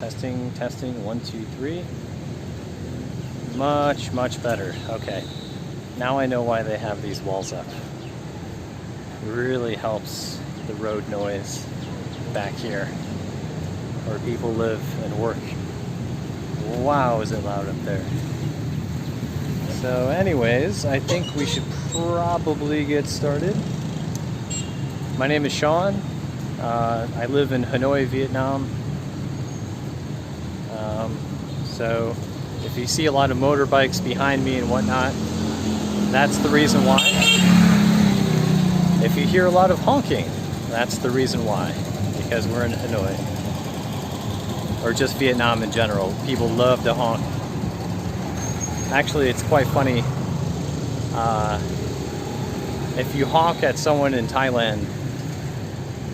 Testing, testing, 1, 2, 3. Much better. Okay. Now I know why they have these walls up. It really helps the road noise back here where people live and work. Wow, is it loud up there. So anyways, I think we should probably get started. My name is Sean. I live in Hanoi, Vietnam. So if you see a lot of motorbikes behind me and whatnot, that's the reason why. If you hear a lot of honking, that's the reason why, because we're in Hanoi. Or just Vietnam in general. People love to honk. Actually, it's quite funny. If you honk at someone in Thailand,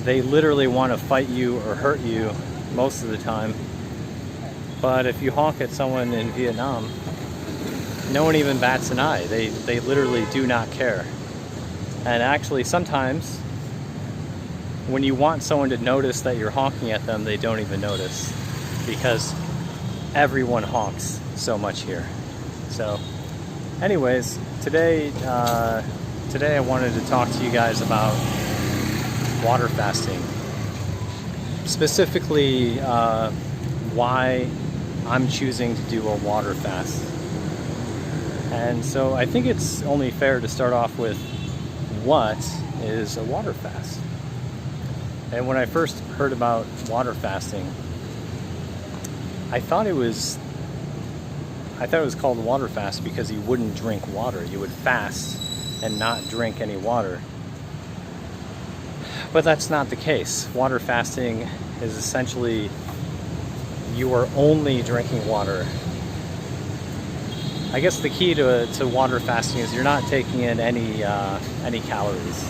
they literally want to fight you or hurt you most of the time. But if you honk at someone in Vietnam, no one even bats an eye. They literally do not care. And actually, sometimes when you want someone to notice that you're honking at them, they don't even notice, because everyone honks so much here. So anyways, today I wanted to talk to you guys about water fasting. Specifically, why I'm choosing to do a water fast. And so I think it's only fair to start off with what is a water fast. And when I first heard about water fasting, I thought it was called water fast because you wouldn't drink water. You would fast and not drink any water. But that's not the case. Water fasting is essentially you are only drinking water. I guess the key to water fasting is you're not taking in any calories.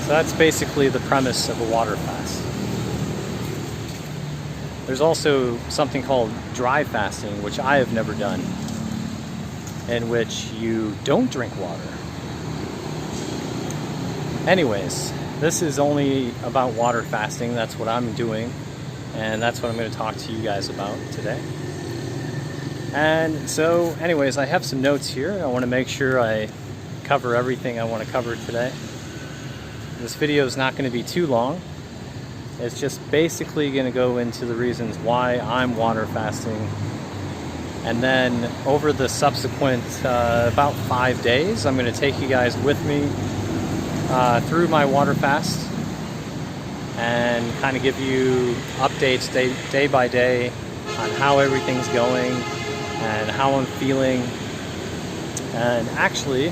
So that's basically the premise of a water fast. There's also something called dry fasting, which I have never done, in which you don't drink water. Anyways, this is only about water fasting. That's what I'm doing, and that's what I'm going to talk to you guys about today. And so anyways, I have some notes here. I want to make sure I cover everything I want to cover today. This video is not going to be too long. It's just basically going to go into the reasons why I'm water fasting. And then over the subsequent about 5 days, I'm going to take you guys with me through my water fast and kind of give you updates day by day on how everything's going and how I'm feeling. And actually,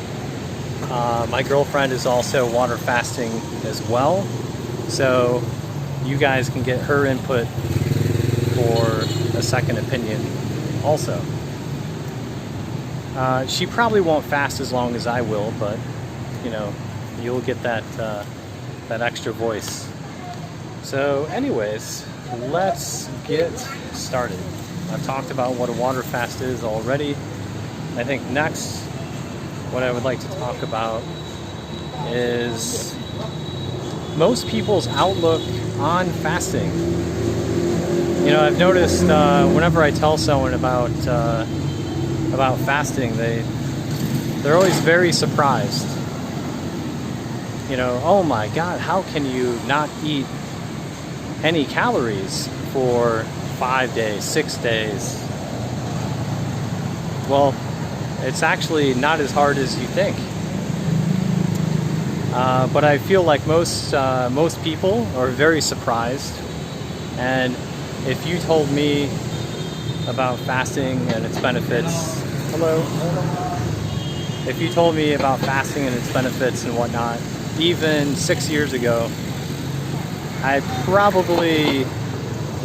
my girlfriend is also water fasting as well, so you guys can get her input for a second opinion also. She probably won't fast as long as I will, but you know, you'll get that extra voice. So anyways, let's get started. I've talked about what a water fast is already. I think next what I would like to talk about is most people's outlook on fasting. You know, I've noticed whenever I tell someone about fasting, they're always very surprised. You know, oh my God, how can you not eat any calories for 5 days, 6 days? Well, it's actually not as hard as you think. But I feel like most people are very surprised. And if you told me about fasting and its benefits, if you told me about fasting and its benefits and whatnot, even 6 years ago, I probably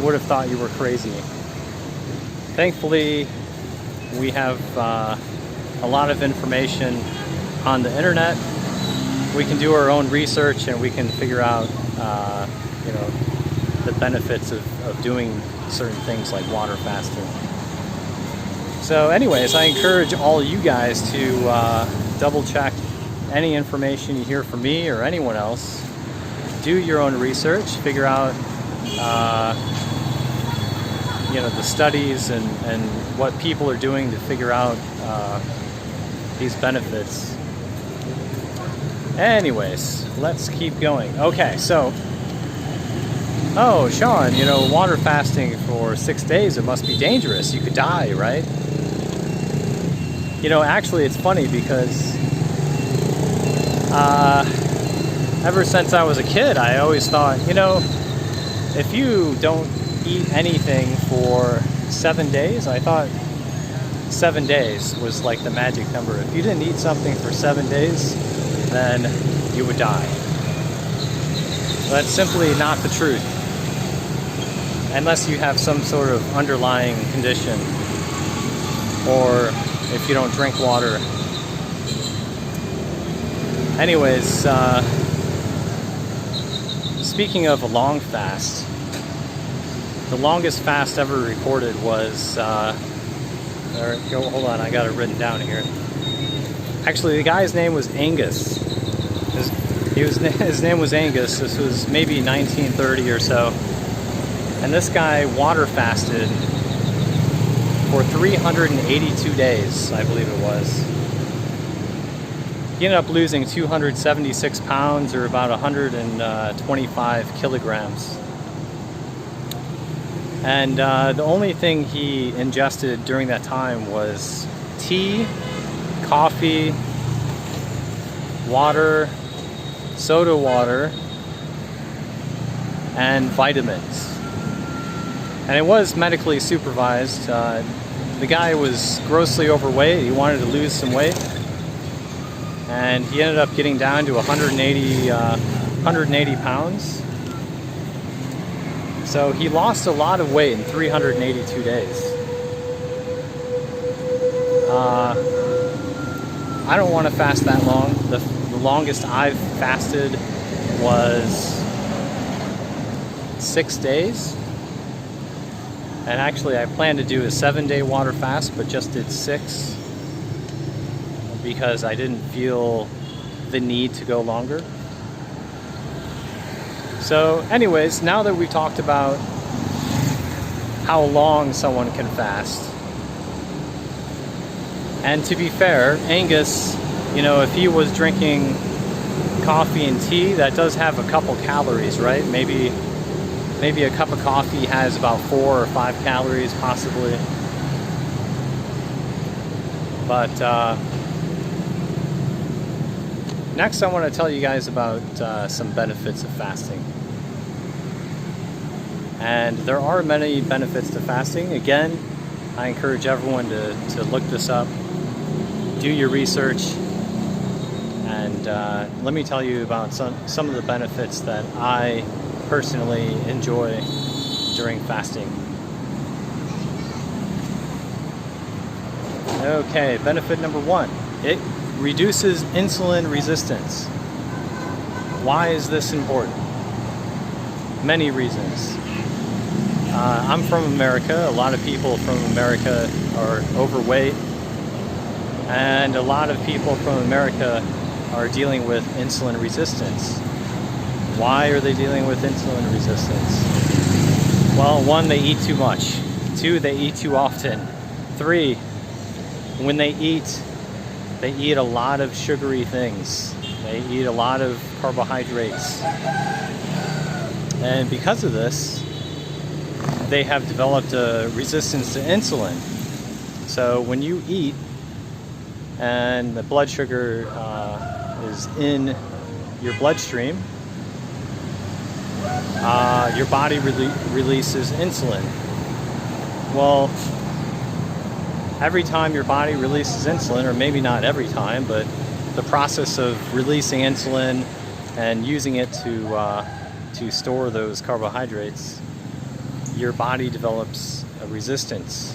would have thought you were crazy. Thankfully, we have a lot of information on the internet. We can do our own research and we can figure out, you know, the benefits of doing certain things like water fasting. So anyways, I encourage all you guys to double check any information you hear from me or anyone else. Do your own research, figure out the studies and what people are doing to figure out these benefits. Anyways, let's keep going. Okay, so, oh, Sean, water fasting for 6 days, it must be dangerous. You could die, right? Actually, it's funny because ever since I was a kid, I always thought, if you don't eat anything for 7 days, I thought 7 days was like the magic number. If you didn't eat something for 7 days, then you would die. That's simply not the truth. Unless you have some sort of underlying condition, or if you don't drink water. Anyways, speaking of a long fast, the longest fast ever recorded was, hold on, I got it written down here. Actually, the guy's name was Angus. His name was Angus. This was maybe 1930 or so. And this guy water fasted for 382 days, I believe it was. He ended up losing 276 pounds, or about 125 kilograms. And the only thing he ingested during that time was tea, coffee, water, soda water, and vitamins. And it was medically supervised. The guy was grossly overweight. He wanted to lose some weight. And he ended up getting down to 180 pounds. So he lost a lot of weight in 382 days. I don't want to fast that long. The longest I've fasted was 6 days. And actually I planned to do a 7-day water fast, but just did 6 because I didn't feel the need to go longer. So anyways, now that we've talked about how long someone can fast, and to be fair, Angus, if he was drinking coffee and tea, that does have a couple calories, right? Maybe a cup of coffee has about 4 or 5 calories, possibly. But next I want to tell you guys about some benefits of fasting. And there are many benefits to fasting. Again, I encourage everyone to look this up, do your research, and let me tell you about some of the benefits that I personally enjoy during fasting. Okay, benefit number 1. It reduces insulin resistance. Why is this important? Many reasons. I'm from America. A lot of people from America are overweight, and a lot of people from America are dealing with insulin resistance. Why are they dealing with insulin resistance? Well, 1, they eat too much. 2, they eat too often. 3, when they eat a lot of sugary things. They eat a lot of carbohydrates. And because of this, they have developed a resistance to insulin. So when you eat and the blood sugar is in your bloodstream, your body releases insulin. Well, every time your body releases insulin, or maybe not every time, but the process of releasing insulin and using it to store those carbohydrates, your body develops a resistance.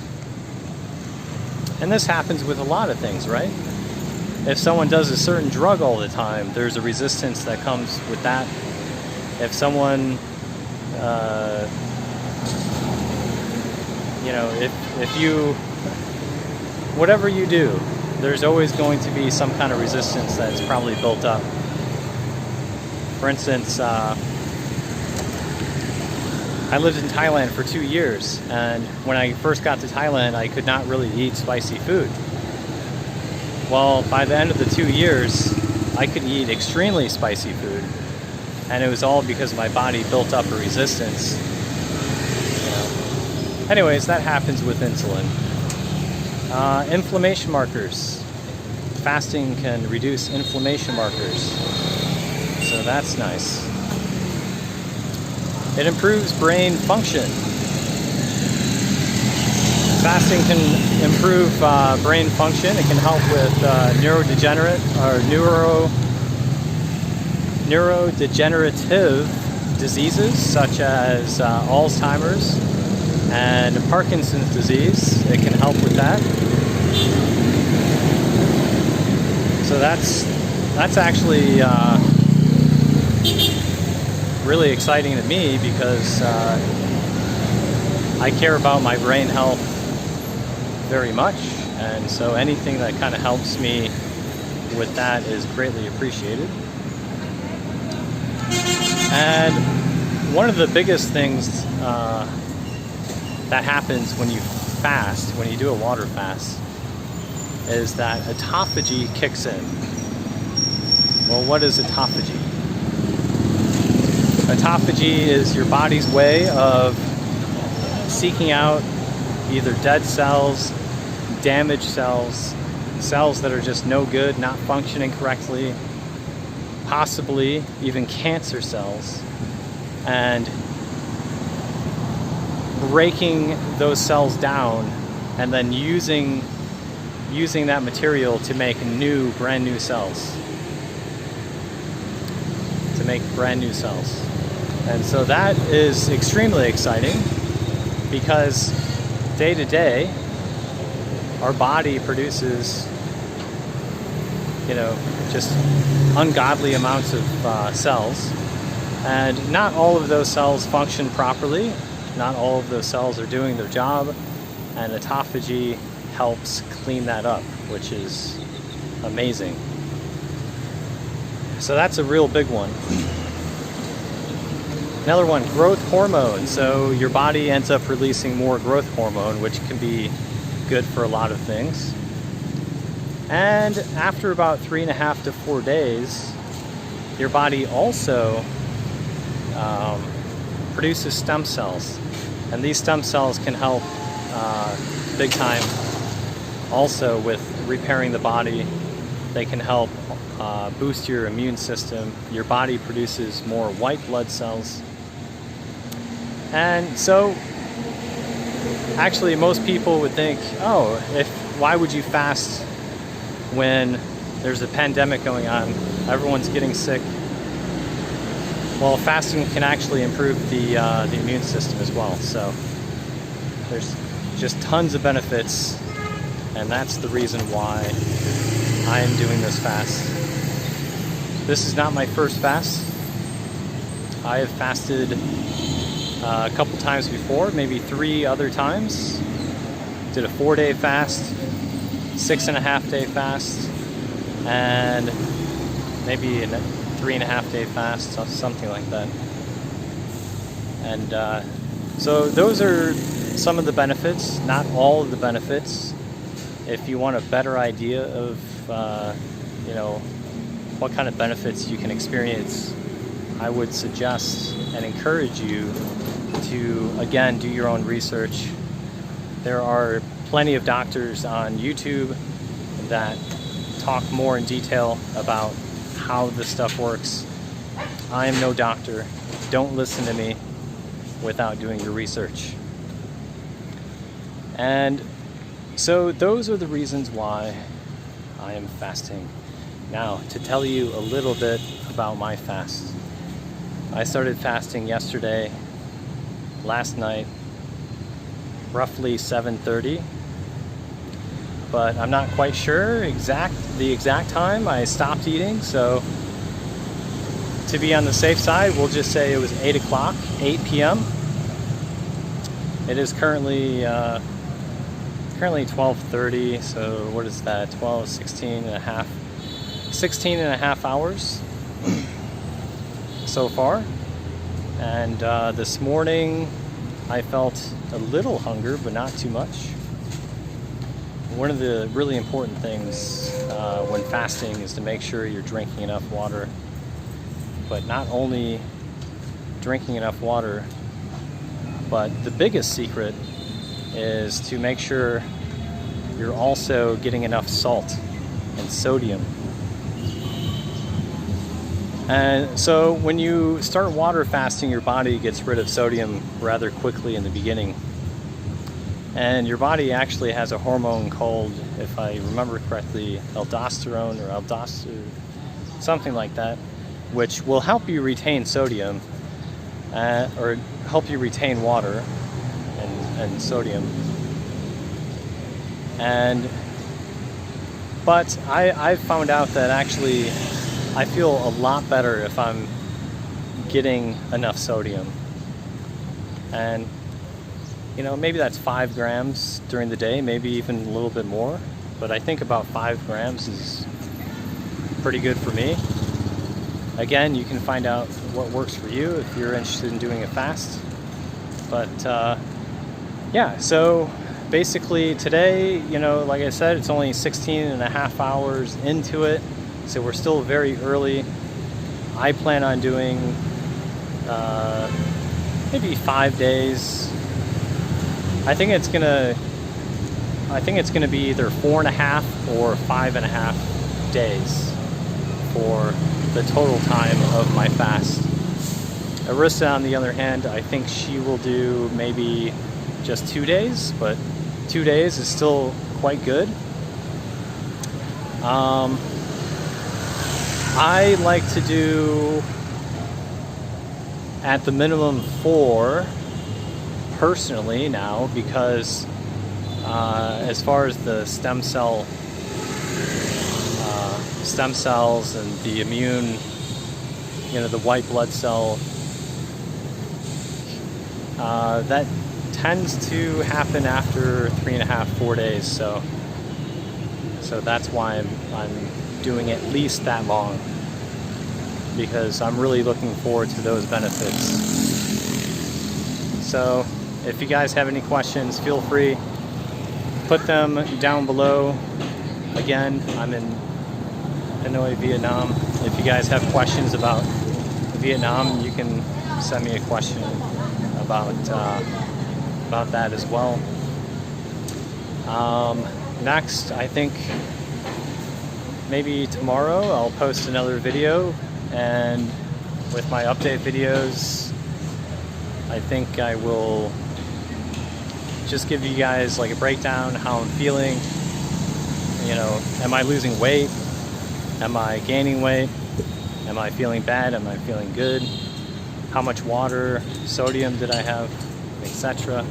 And this happens with a lot of things, right? If someone does a certain drug all the time, there's a resistance that comes with that. If someone, if you, whatever you do, there's always going to be some kind of resistance that's probably built up. For instance, I I lived in Thailand for 2 years, and when I first got to Thailand, I could not really eat spicy food. Well, by the end of the 2 years, I could eat extremely spicy food, and it was all because my body built up a resistance. Anyways, that happens with insulin. Inflammation markers. Fasting can reduce inflammation markers, so that's nice. It improves brain function. Fasting can improve brain function. It can help with neurodegenerative diseases such as Alzheimer's and Parkinson's disease. It can help with that. So that's actually really exciting to me, because I care about my brain health very much, and so anything that kind of helps me with that is greatly appreciated. And one of the biggest things that happens when you fast, when you do a water fast, is that autophagy kicks in. Well, what is autophagy? Autophagy is your body's way of seeking out either dead cells, damaged cells, cells that are just no good, not functioning correctly, possibly even cancer cells, and breaking those cells down and then using that material to make brand new cells. And so that is extremely exciting, because day to day our body produces just ungodly amounts of cells, and not all of those cells function properly. Not all of those cells are doing their job, and autophagy helps clean that up, which is amazing. So that's a real big one. Another one, growth hormone. So your body ends up releasing more growth hormone, which can be good for a lot of things. And after about 3.5 to 4 days, your body also produces stem cells. And these stem cells can help big time also with repairing the body. They can help boost your immune system. Your body produces more white blood cells. And so actually most people would think, oh, why would you fast when there's a pandemic going on, everyone's getting sick? Well, fasting can actually improve the immune system as well. So there's just tons of benefits, and that's the reason why I am doing this fast. This is not my first fast. I have fasted a couple times before, maybe 3 other times. Did a 4-day fast, 6.5-day fast, and maybe a 3.5-day fast, something like that. And so those are some of the benefits, not all of the benefits. If you want a better idea of what kind of benefits you can experience, I would suggest and encourage you to, again, do your own research. There are plenty of doctors on YouTube that talk more in detail about how this stuff works. I am no doctor. Don't listen to me without doing your research. And so those are the reasons why I am fasting. Now, to tell you a little bit about my fast. I started fasting yesterday, last night, roughly 7:30, but I'm not quite sure the exact time I stopped eating, so to be on the safe side, we'll just say it was 8 o'clock, 8 p.m. It is currently 12:30, so what is that? 12, 16 and a half hours so far. And this morning I felt a little hunger, but not too much. One of the really important things when fasting is to make sure you're drinking enough water, but not only drinking enough water, but the biggest secret is to make sure you're also getting enough salt and sodium. And so when you start water fasting, your body gets rid of sodium rather quickly in the beginning. And your body actually has a hormone called, if I remember correctly, aldosterone or something like that, which will help you retain sodium or help you retain water and sodium. But I've found out that actually I feel a lot better if I'm getting enough sodium. And you know, maybe that's 5 grams during the day, maybe even a little bit more, but I think about 5 grams is pretty good for me. Again, you can find out what works for you if you're interested in doing a fast. But yeah, so basically today, you know, like I said, it's only 16.5 hours into it, so we're still very early. I plan on doing maybe 5 days. I think it's gonna be either 4.5 or 5.5 days for the total time of my fast. Arissa, on the other hand, I think she will do maybe just 2 days, but 2 days is still quite good. I like to do at the minimum 4 personally now, because as far as the stem cells and the immune, you know, the white blood cell, that tends to happen after 3.5, 4 days. So that's why I'm doing at least that long, because I'm really looking forward to those benefits. So if you guys have any questions, feel free, put them down below. Again, I'm in Hanoi, Vietnam. If you guys have questions about Vietnam, you can send me a question about that as well. Next, I think maybe tomorrow I'll post another video, and with my update videos, I think I will just give you guys like a breakdown how I'm feeling. You know, am I losing weight? Am I gaining weight? Am I feeling bad? Am I feeling good? How much water, sodium did I have, etc.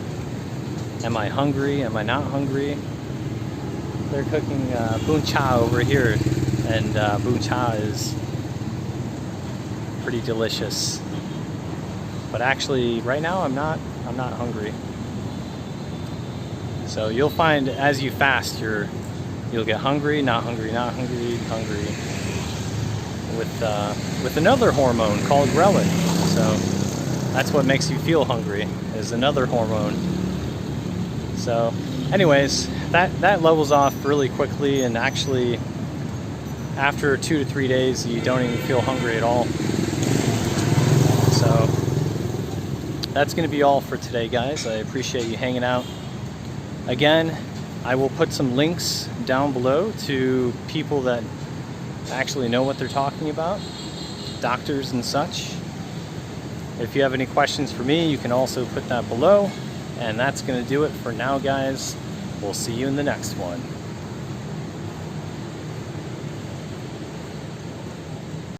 Am I hungry? Am I not hungry? They're cooking bun cha over here, and bun cha is pretty delicious. But actually, right now I'm not hungry. So you'll find as you fast, you'll get hungry, not hungry, not hungry, hungry. With another hormone called ghrelin. So that's what makes you feel hungry, is another hormone. So anyways, that levels off really quickly, and actually after 2 to 3 days you don't even feel hungry at all. So that's going to be all for today, guys. I appreciate you hanging out. Again, I will put some links down below to people that actually know what they're talking about, doctors and such. If you have any questions for me, you can also put that below. And that's going to do it for now, guys. We'll see you in the next one.